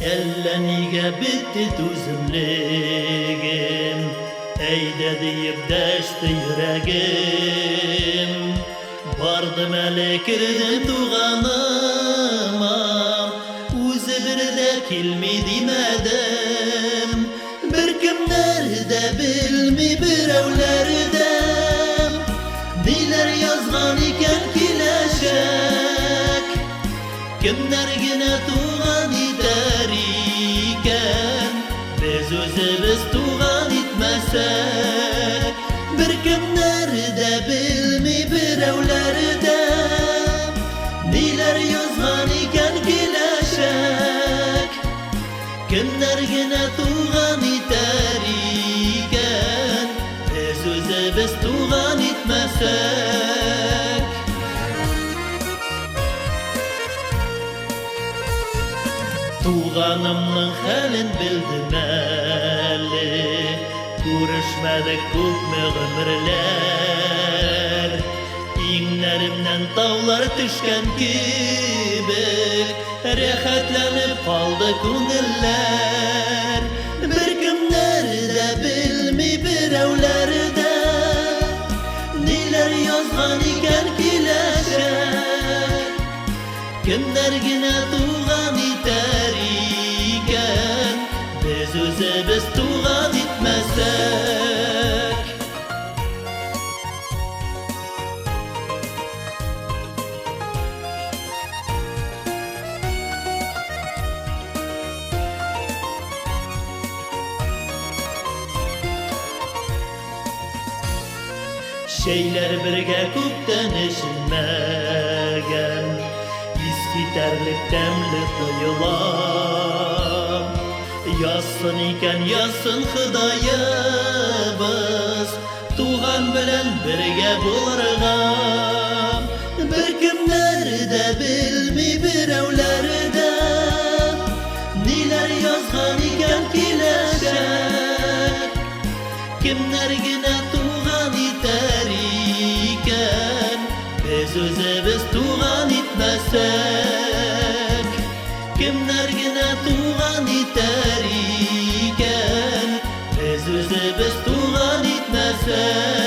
Әллә нигә бетте түземлегем, әйдә диеп дәште йөрәгем. Бардым әле кірдім туғаныма, үзе бір дә килми димәдем. Бір кемнәр дә белми берәүләр дә, ниләр язган икән киләчәк. Кемнәр генә туган итәр икән, без үзебез туган итмәсәк. Бір кемнәр дә белми берәүләр дә, ниләр язган икән киләчәк. Кемнәр генә туган итәр икән, без үзебез туган итмәсәк. Туганымның хәлен белдем әле, күрешмәдек күпме гомерләр. Иңнәремнән таулар төшкән кебек, рәхәтләнеп калды күңелләр. Бер кемнәр дә белми берәүләр дә, ниләр язган икән киләчәк. Кемнәр генә туган итәр икән, без үзебез туган итмәсәк. Şeyler birgə күптән эчелмәгән, искитәрлек тәмле тоела. Ясын икән ясын Ходаебыз, туган белән бергә булырга. Бер кемнәр дә белми берәүләр дә, ниләр язган икән киләчәк. Кемнәр генә туган итәр икән, без үзебез туган итмәсәк. Кемнәр генә туган итәр икән, без үзебез туган итмәсәк.